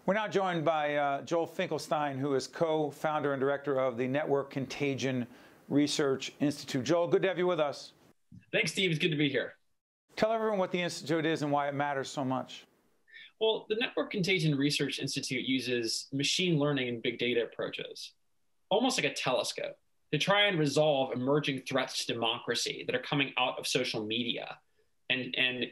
We're now joined by Joel Finkelstein, who is co-founder and director of the Network Contagion Research Institute. Joel, good to have you with us. Thanks, Steve. It's good to be here. Tell everyone what the Institute is and why it matters so much. Well, the Network Contagion Research Institute uses machine learning and big data approaches, almost like a telescope, to try and resolve emerging threats to democracy that are coming out of social media and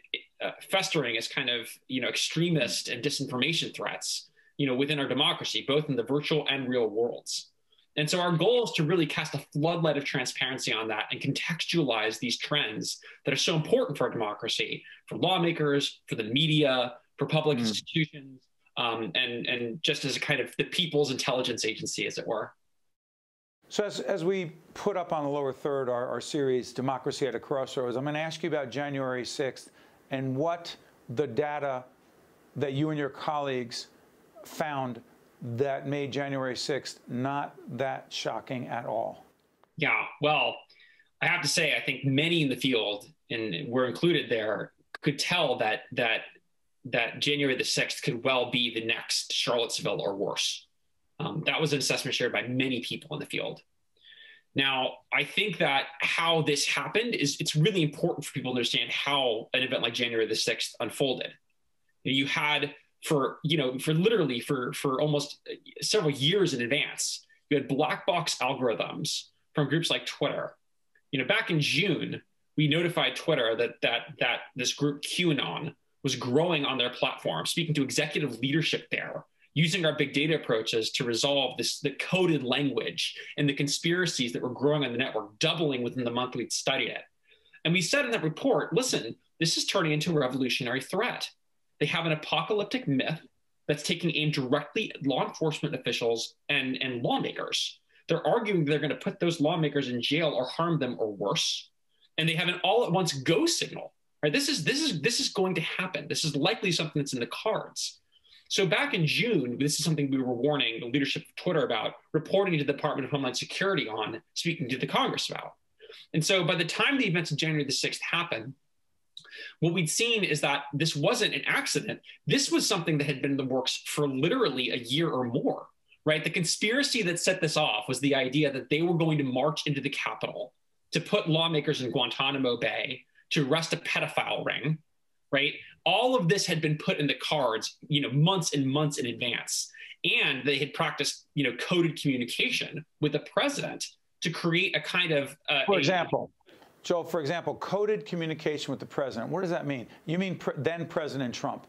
festering as kind of, extremist and disinformation threats, within our democracy, both in the virtual and real worlds. And so our goal is to really cast a floodlight of transparency on that and contextualize these trends that are so important for our democracy, for lawmakers, for the media, for public institutions, and just as a kind of the people's intelligence agency, as it were. So as we put up on the lower third our series, Democracy at a Crossroads, I'm going to ask you about January 6th and what the data that you and your colleagues found that made January 6th not that shocking at all. Yeah, well, I have to say, I think many in the field, and we're included there, could tell that January the 6th could well be the next Charlottesville or worse. That was an assessment shared by many people in the field. Now, I think that how this happened it's really important for people to understand how an event like January the 6th unfolded. You had for almost several years in advance, you had black box algorithms from groups like Twitter. Back in June, we notified Twitter that this group QAnon was growing on their platform, speaking to executive leadership there, using our big data approaches to resolve the coded language and the conspiracies that were growing on the network, doubling within the month we'd studied it. And we said in that report, listen, this is turning into a revolutionary threat. They have an apocalyptic myth that's taking aim directly at law enforcement officials and lawmakers. They're arguing they're going to put those lawmakers in jail or harm them or worse. And they have an all-at-once go signal. Right? This is going to happen. This is likely something that's in the cards. So back in June, this is something we were warning the leadership of Twitter about, reporting to the Department of Homeland Security on, speaking to the Congress about. And so by the time the events of January the 6th happened, what we'd seen is that this wasn't an accident. This was something that had been in the works for literally a year or more, right? The conspiracy that set this off was the idea that they were going to march into the Capitol to put lawmakers in Guantanamo Bay, to arrest a pedophile ring, right? All of this had been put in the cards, months and months in advance. And they had practiced, coded communication with the president to create a kind of... For example, coded communication with the president. What does that mean? You mean then President Trump?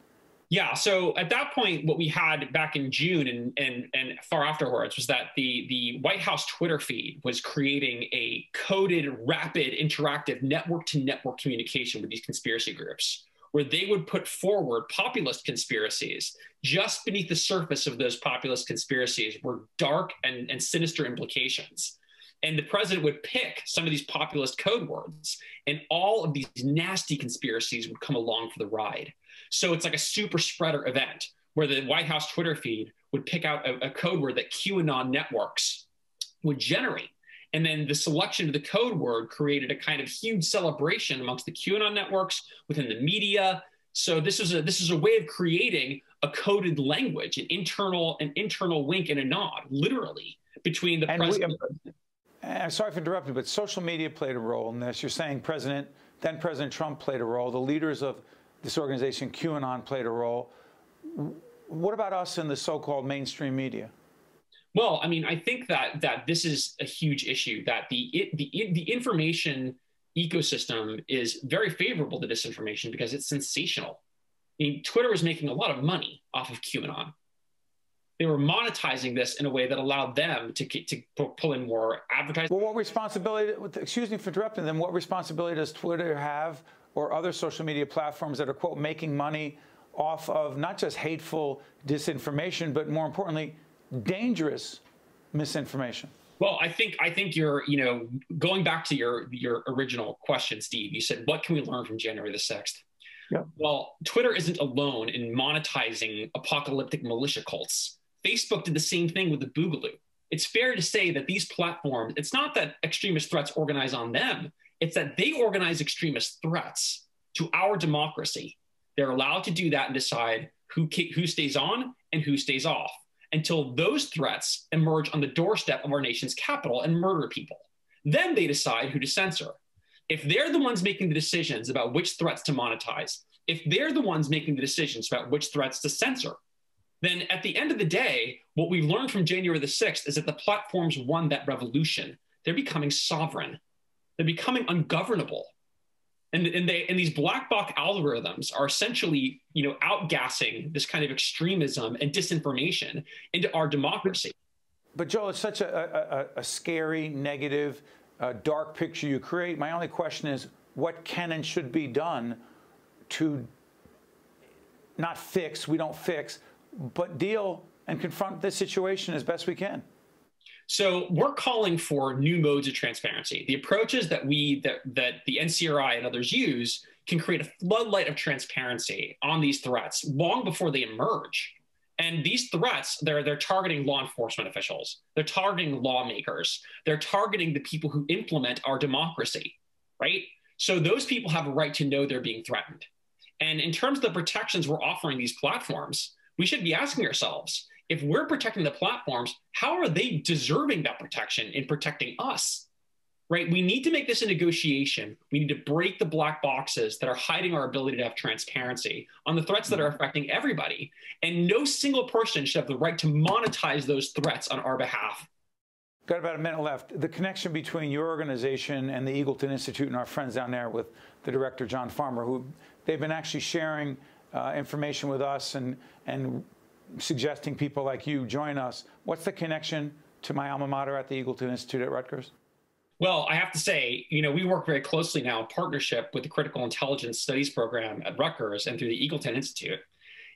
Yeah. So at that point, what we had back in June and far afterwards was that the White House Twitter feed was creating a coded, rapid, interactive network-to-network communication with these conspiracy groups, where they would put forward populist conspiracies. Just beneath the surface of those populist conspiracies were dark and sinister implications. And the president would pick some of these populist code words, and all of these nasty conspiracies would come along for the ride. So it's like a super spreader event where the White House Twitter feed would pick out a code word that QAnon networks would generate. And then the selection of the code word created a kind of huge celebration amongst the QAnon networks, within the media. So this is a way of creating a coded language, an internal wink and a nod, literally, between the president. I'm sorry for interrupting, but social media played a role in this. You're saying then President Trump played a role. The leaders of this organization, QAnon, played a role. What about us in the so-called mainstream media? Well, I mean, I think that this is a huge issue, that the information ecosystem is very favorable to disinformation because it's sensational. I mean, Twitter was making a lot of money off of QAnon. They were monetizing this in a way that allowed them to pull in more advertising. Well, what responsibility, excuse me for interrupting them, what responsibility does Twitter have, or other social media platforms that are, quote, making money off of not just hateful disinformation, but more importantly, dangerous misinformation? Well, I think you're, going back to your original question, Steve, you said, what can we learn from January the 6th? Yep. Well, Twitter isn't alone in monetizing apocalyptic militia cults. Facebook did the same thing with the Boogaloo. It's fair to say that these platforms, it's not that extremist threats organize on them, it's that they organize extremist threats to our democracy. They're allowed to do that and decide who stays on and who stays off, until those threats emerge on the doorstep of our nation's capital and murder people. Then they decide who to censor. If they're the ones making the decisions about which threats to monetize, if they're the ones making the decisions about which threats to censor, then at the end of the day, what we've learned from January the 6th is that the platforms won that revolution. They're becoming sovereign. They're becoming ungovernable. And these black box algorithms are essentially, outgassing this kind of extremism and disinformation into our democracy. But Joel, it's such a scary, negative, dark picture you create. My only question is, what can and should be done to not fix, we don't fix, but deal and confront this situation as best we can? So we're calling for new modes of transparency. The approaches that the NCRI and others use can create a floodlight of transparency on these threats long before they emerge. And these threats, they're targeting law enforcement officials. They're targeting lawmakers. They're targeting the people who implement our democracy, right? So those people have a right to know they're being threatened. And in terms of the protections we're offering these platforms, we should be asking ourselves, if we're protecting the platforms, how are they deserving that protection in protecting us, right? We need to make this a negotiation. We need to break the black boxes that are hiding our ability to have transparency on the threats that are affecting everybody. And no single person should have the right to monetize those threats on our behalf. Got about a minute left. The connection between your organization and the Eagleton Institute and our friends down there with the director, John Farmer, who they've been actually sharing information with us and suggesting people like you join us. What's the connection to my alma mater at the Eagleton Institute at Rutgers? Well, I have to say, we work very closely now in partnership with the Critical Intelligence Studies program at Rutgers and through the Eagleton Institute.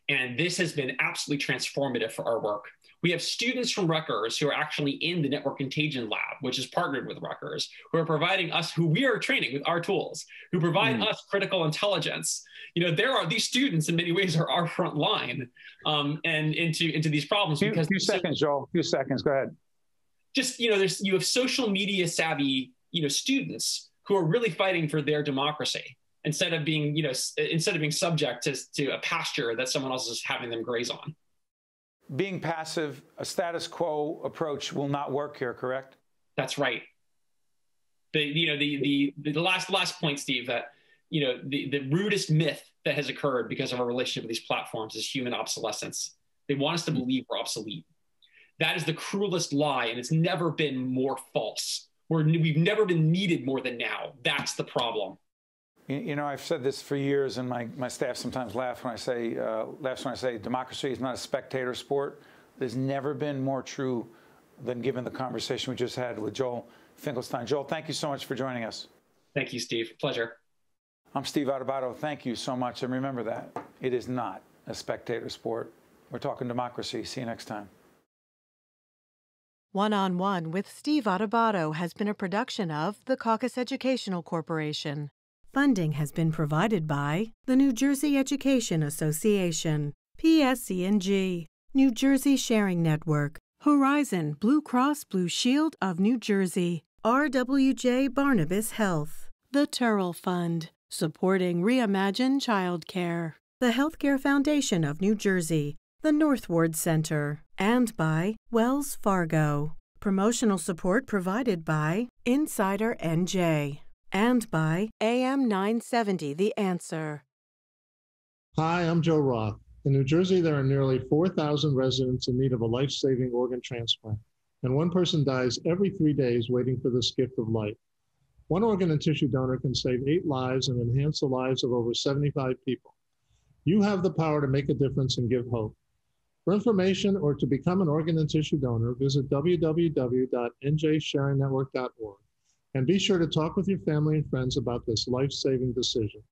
And this has been absolutely transformative for our work. We have students from Rutgers who are actually in the Network Contagion Lab, which is partnered with Rutgers, who are providing us, who we are training with our tools, who provide us critical intelligence. These students in many ways are our front line and into these problems. Few seconds, Joel. Few seconds. Go ahead. Just, you have social media savvy, students who are really fighting for their democracy instead of being subject to a pasture that someone else is having them graze on. Being passive, a status quo approach will not work here, correct? That's right. The last point, Steve, that the rudest myth that has occurred because of our relationship with these platforms is human obsolescence. They want us to believe we're obsolete. That is the cruelest lie, and it's never been more false. We've never been needed more than now. That's the problem. I've said this for years, and my staff sometimes laughs when I say democracy is not a spectator sport. There's never been more true than given the conversation we just had with Joel Finkelstein. Joel, thank you so much for joining us. Thank you, Steve. Pleasure. I'm Steve Adubato. Thank you so much. And remember that it is not a spectator sport. We're talking democracy. See you next time. One-on-One with Steve Adubato has been a production of the Caucus Educational Corporation. Funding has been provided by the New Jersey Education Association, PSC&G, New Jersey Sharing Network, Horizon Blue Cross Blue Shield of New Jersey, RWJ Barnabas Health, the Turrell Fund, supporting Reimagine Childcare, the Healthcare Foundation of New Jersey, the North Ward Center, and by Wells Fargo. Promotional support provided by Insider NJ. And by AM 970 The Answer. Hi, I'm Joe Roth. In New Jersey, there are nearly 4,000 residents in need of a life-saving organ transplant, and one person dies every 3 days waiting for this gift of life. One organ and tissue donor can save 8 lives and enhance the lives of over 75 people. You have the power to make a difference and give hope. For information or to become an organ and tissue donor, visit www.njsharingnetwork.org. And be sure to talk with your family and friends about this life-saving decision.